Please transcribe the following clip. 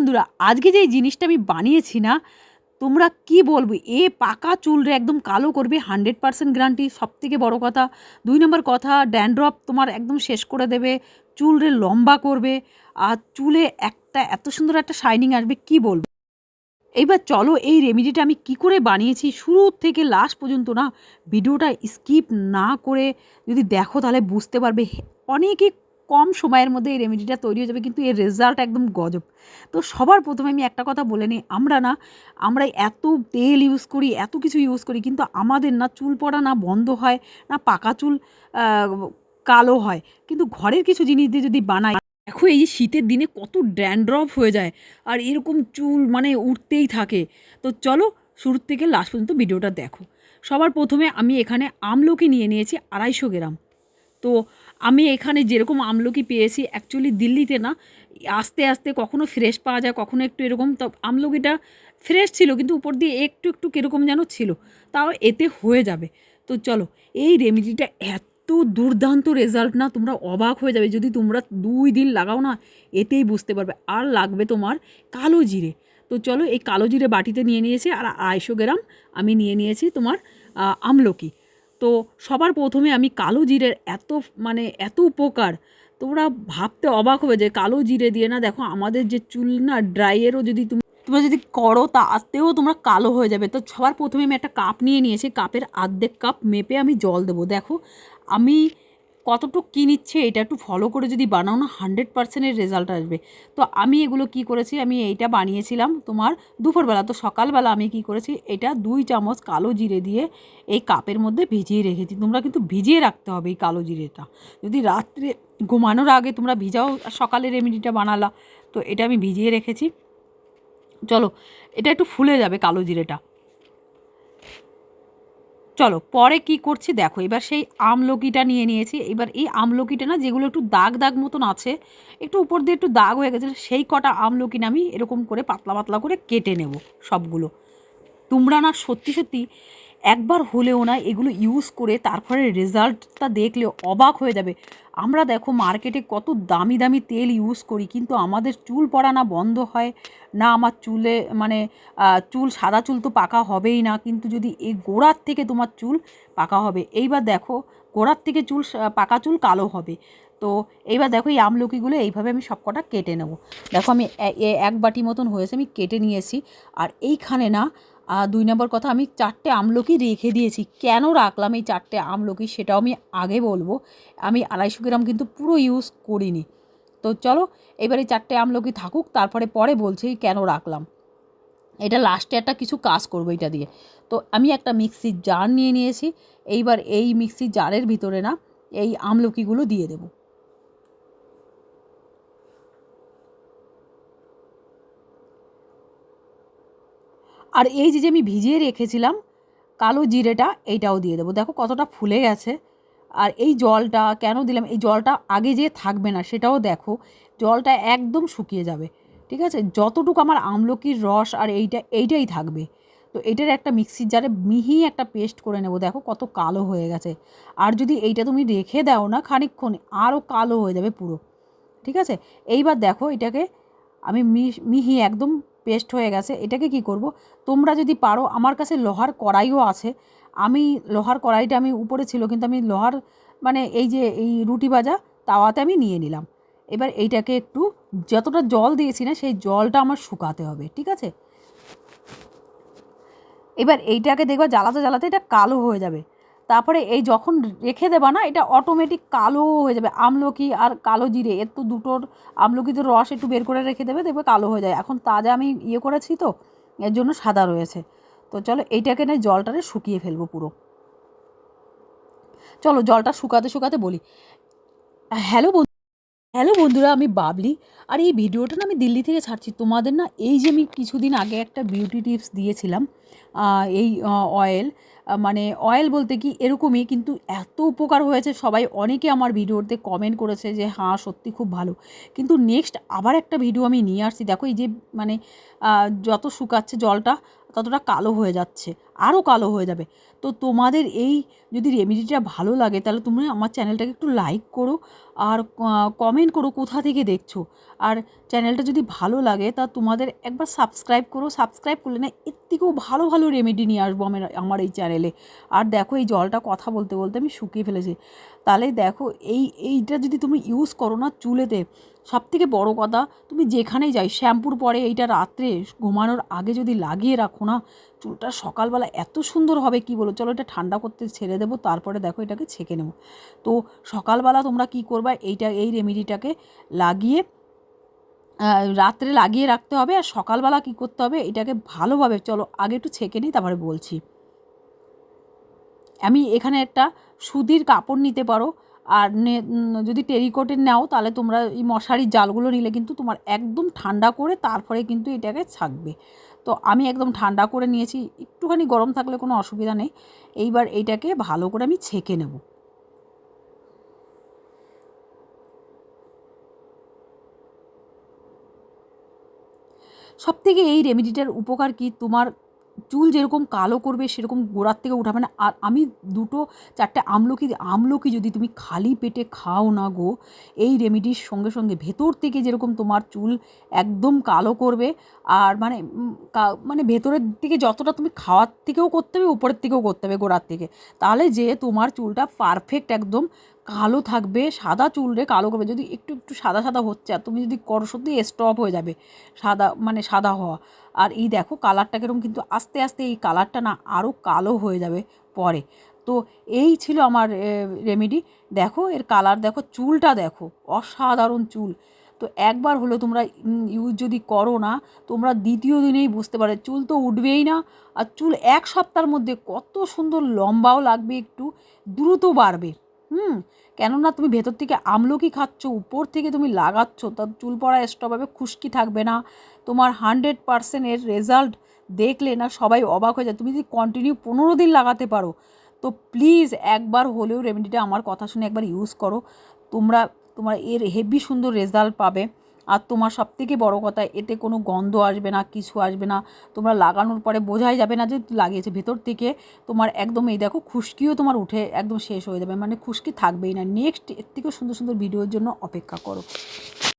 বন্ধুরা, আজকে যে জিনিসটা আমি বানিয়েছি না, তোমরা কি বলবো, পাকা চুলরে একদম কালো করবে, 100% গ্যারান্টি। সবথেকে বড় কথা, 2 নম্বর কথা, ড্যান্ড্রফ তোমার একদম শেষ করে দেবে, চুলরে লম্বা করবে, আর চুলে একটা এত সুন্দর একটা শাইনিং আসবে, কি বলবো। এইবার চলো এই রেমেডিটা আমি কি করে বানিয়েছি শুরু থেকে লাস্ট পর্যন্ত না ভিডিওটা স্কিপ না করে যদি দেখো তাহলে বুঝতে পারবে। অনেকই কম সময়ের মধ্যে এই রেমেডিটা তৈরি হয়ে যাবে, কিন্তু এর রেজাল্ট একদম গজব। তো সবার প্রথমে আমি একটা কথা বলে নিই, আমরা এত তেল ইউজ করি, এত কিছু ইউজ করি, কিন্তু আমাদের না চুল পড়া না বন্ধ হয়, না পাকা চুল কালো হয়। কিন্তু ঘরের কিছু জিনিস দিয়ে যদি বানাই, দেখো এই যে শীতের দিনে কত ড্যান্ড্রফ হয়ে যায়, আর এরকম চুল মানে উঠতেই থাকে। তো চলো শুরু থেকে লাস্ট পর্যন্ত ভিডিওটা দেখো। সবার প্রথমে আমি এখানে আমলকি নিয়ে নিয়েছি 250 গ্রাম। তো আমি এখানে যেরকম আমলকি পেয়েছি, অ্যাকচুয়ালি দিল্লিতে না আস্তে আস্তে কখনো ফ্রেশ পাওয়া যায়, কখনো একটু এরকম। তো আমলকিটা ফ্রেশ ছিল, কিন্তু উপর দিয়ে একটু একটু কীরকম যেন ছিল, তাও এতে হয়ে যাবে। তো চলো, এই রেমেডিটা এত দুর্দান্ত রেজাল্ট না, তোমরা অবাক হয়ে যাবে। যদি তোমরা 2 দিন লাগাও না, এতেই বুঝতে পারবে। আর লাগবে তোমার কালো জিরে। তো চলো, এই কালো জিরে বাটিতে নিয়ে নিয়েছি, আর 250 গ্রাম আমি নিয়ে নিয়েছি তোমার আমলকি। তো সবার প্রথমে আমি কালো জিরের এত উপকার, তোমরা ভাবতে অবাক হবে যে কালো জিরে দিয়ে না, দেখো আমাদের যে চুল না ড্রাইয়েরও যদি তোমরা যদি করো তাতেও তোমরা কালো হয়ে যাবে। তো সবার প্রথমে আমি একটা কাপ নিয়ে নিয়েছি, কাপের অর্ধেক কাপ মেপে আমি জল দেবো। দেখো আমি কতটুকু কী নিচ্ছে, এটা একটু ফলো করে যদি বানাও না, 100%-এর রেজাল্ট আসবে। তো আমি এগুলো কি করেছি, আমি এইটা বানিয়েছিলাম তোমার দুপুরবেলা। তো সকালবেলা আমি কি করেছি, এটা 2 চামচ কালো জিরে দিয়ে এই কাপের মধ্যে ভিজিয়ে রেখেছি। তোমরা কিন্তু ভিজিয়ে রাখতে হবে এই কালো জিরেটা। যদি রাত্রে ঘুমানোর আগে তোমরা ভিজাও, সকালে রেমেডিটা বানালা। তো এটা আমি ভিজিয়ে রেখেছি। চলো, এটা একটু ফুলে যাবে কালো জিরেটা। চলো পরে কি করছি দেখো। এবার সেই আমলকিটা নিয়ে নিয়েছি। এবার এই আমলকিটা না, যেগুলো একটু দাগ দাগ মতন আছে, একটু উপর দিয়ে একটু দাগ হয়ে গেছে, সেই কটা আমলকি না আমি এরকম করে পাতলা পাতলা করে কেটে নেব সবগুলো। তোমরা না সত্যি সত্যি একবার হলেও না এগুলো ইউজ করে তারপরে রেজাল্টটা দেখলে অবাক হয়ে যাবে। আমরা দেখো মার্কেটে কত দামি দামি তেল ইউজ করি, কিন্তু আমাদের চুল পড়া না বন্ধ হয় না। আমার চুলে চুল সাদা চুল তো পাকা হবেই না, কিন্তু যদি এই গোড়ার থেকে তোমার চুল পাকা হবে। এইবার দেখো গোড়ার থেকে পাকা চুল কালো হবে। তো এইবার দেখো এই আমলকিগুলো এইভাবে আমি সবকটা কেটে নেব। দেখো আমি 1 বাটি মতন হয়েছে, আমি কেটে নিয়েছি। আর এইখানে না 2 নম্বর কথা, আমি 4টে আমলকি রেখে দিয়েছি। কেন রাখলাম এই 4টে আমলকি সেটাও আমি আগে বলবো। আমি 250 গ্রাম কিন্তু পুরো ইউজ করিনি। তো চলো এবার এই 4টে আমলকি থাকুক, তারপরে পরে বলছি কেন রাখলাম। এটা লাস্টে একটা কিছু কাজ করবো এটা দিয়ে। তো আমি একটা মিক্সির জার নিয়ে নিয়েছি। এইবার এই মিক্সির জারের ভিতরে না এই আমলকিগুলো দিয়ে দেবো। আর এই যে আমি ভিজিয়ে রেখেছিলাম কালো জিরেটা, এইটাও দিয়ে দেবো। দেখো কতটা ফুলে গেছে। আর এই জলটা কেন দিলাম, এই জলটা আগে যে থাকবে না সেটাও দেখো, জলটা একদম শুকিয়ে যাবে। ঠিক আছে, যতটুকু আমার আমলকির রস আর এইটাই থাকবে। তো এইটার একটা মিক্সির জারে মিহি একটা পেস্ট করে নেব। দেখো কত কালো হয়ে গেছে। আর যদি এইটা তুমি রেখে দাও না খানিকক্ষণ, আরও কালো হয়ে যাবে পুরো। ঠিক আছে, এইবার দেখো এটাকে আমি মিহি একদম পেস্ট হয়ে গেছে। এটাকে কি করব, তোমরা যদি পারো, আমার কাছে লোহার কড়াইও আছে। আমি লোহার কড়াইটা আমি উপরে ছিল, কিন্তু আমি লোহার এই যে এই রুটি ভাজা তাওয়াতে আমি নিয়ে নিলাম। এবার এইটাকে একটু যতটা জল দিয়েছি না, সেই জলটা আমার শুকাতে হবে। ঠিক আছে, এবার এইটাকে দেখবা জ্বালাতে জ্বালাতে এটা কালো হয়ে যাবে। তারপরে এই যখন রেখে দেবা না, এটা অটোমেটিক কালো হয়ে যাবে। আমলকি আর কালো জিরে এর তো দুটোর, আমলকি তো রস একটু বের করে রেখে দেবে, দেখবে কালো হয়ে যায়। এখন তাজা আমি করেছি তো, এর জন্য সাদা রয়েছে। তো চলো এইটাকে না জলটারে শুকিয়ে ফেলবো পুরো। চলো জলটা শুকাতে শুকাতে বলি। হ্যালো হ্যালো বন্ধুরা, আমি বাবলি। আর এই ভিডিওটা না আমি দিল্লি থেকে ছাড়ছি তোমাদের না। এই যে আমি কিছুদিন আগে একটা বিউটি টিপস দিয়েছিলাম, এই অয়েল মানে অয়েল বলতে কি এরকমই, কিন্তু এত উপকার হয়েছে, সবাই অনেকে আমার ভিডিওতে কমেন্ট করেছে যে হ্যাঁ সত্যি খুব ভালো। কিন্তু নেক্সট আবার একটা ভিডিও আমি নিয়ে আসছি, দেখো এই যে মানে যত শুকাচ্ছে জলটা ততটা কালো হয়ে যাচ্ছে, আরও কালো হয়ে যাবে। তো তোমাদের এই যদি রেমেডিটা ভালো লাগে তাহলে তুমি আমার চ্যানেলটাকে একটু লাইক করো আর কমেন্ট করো কোথা থেকে দেখছো। আর চ্যানেলটা যদি ভালো লাগে তা তোমাদের একবার সাবস্ক্রাইব করো, সাবস্ক্রাইব করলে না এর থেকেও ভালো ভালো রেমেডি নিয়ে আসবো আমার এই চ্যানেলে। আর দেখো এই জলটা কথা বলতে বলতে আমি শুকিয়ে ফেলেছি। তাহলে দেখো এইটা যদি তুমি ইউজ করো না চুলেতে, সবথেকে বড় কথা, তুমি যেখানেই যাই শ্যাম্পুর পরে এইটা রাত্রে ঘুমানোর আগে যদি লাগিয়ে রাখো না, চুলটা সকালবেলা এত সুন্দর হবে কি বলো। চলো এটা ঠান্ডা করতে ছেড়ে দেবো, তারপরে দেখো এটাকে ছেঁকে নেবো। তো সকালবেলা তোমরা কি করবা, এই রেমেডিটাকে লাগিয়ে রাত্রে লাগিয়ে রাখতে হবে, আর সকালবেলা কি করতে হবে এটাকে ভালোভাবে, চলো আগে একটু ছেঁকে নিই তারপরে বলছি। আমি এখানে একটা সুতির কাপড় নিতে পারো, আর যদি টেরিকটের নাও তাহলে তোমরা এই মশারির জালগুলো নিলে কিন্তু তোমার একদম ঠান্ডা করে তারপরে কিন্তু এটাকে ছাকবে। তো আমি একদম ঠান্ডা করে নিয়েছি, একটুখানি গরম থাকলে কোনো অসুবিধা নেই। এইবার এইটাকে ভালো করে আমি ছেঁকে নেব। সবথেকে এই রেমেডিটার উপকার কি, তোমার চুল যেরকম কালো করবে সেরকম গোড়ার থেকে উঠাবে না। আর আমি 2-4টে আমলকি যদি তুমি খালি পেটে খাও না গো, এই রেমেডির সঙ্গে সঙ্গে ভেতর থেকে যেরকম তোমার চুল একদম কালো করবে। আর মানে ভেতরের দিকে যতটা তুমি খাওয়ার থেকেও করতে হবে, উপরের থেকেও করতে হবে, গোড়ার থেকে, তাহলে যে তোমার চুলটা পারফেক্ট একদম কালো থাকবে। সাদা চুল রে কালো করবে, যদি একটু একটু সাদা সাদা হচ্ছে আর তুমি যদি করো সত্যি স্টপ হয়ে যাবে সাদা হওয়া। আর এই দেখো কালারটা কীরকম, কিন্তু আস্তে আস্তে এই কালারটা না আরও কালো হয়ে যাবে পরে। তো এই ছিল আমার রেমেডি। দেখো এর কালার দেখো, চুলটা দেখো, অসাধারণ চুল। তো একবার হলো তোমরা ইউজ যদি করো না, তোমরা দ্বিতীয় দিনেই বুঝতে পারো চুল তো উঠবেই না। আর চুল 1 সপ্তাহের মধ্যে কত সুন্দর লম্বাও লাগবে, একটু দ্রুত বাড়বে। কেননা তুমি ভেতর থেকে আমলকি খাচ্ছ, উপর থেকে তুমি লাগাচ্ছ, তার চুল পড়া স্টপ হবে, খুশকি থাকবে না। তোমার 100% এর রেজাল্ট দেখলে না সবাই অবাক হয়ে যায়। তুমি যদি কন্টিনিউ 15 দিন লাগাতে পারো, তো প্লিজ একবার হলেও রেমেডিটা আমার কথা শুনে একবার ইউজ করো। তোমার এর হেভি সুন্দর রেজাল্ট পাবে। আর তোমার সবথেকে বড় কথা, এতে কোনো গন্ধ আসবে না, কিছু আসবে না। তোমরা লাগানোর পরে বোঝাই যাবে না যে লাগিয়েছে। ভেতর থেকে তোমার একদম এই দেখো খুশকিও তোমার উঠে একদম শেষ হয়ে যাবে, মানে খুশকি থাকবেই না। নেক্সট এর থেকেও সুন্দর সুন্দর ভিডিওর জন্য অপেক্ষা করো।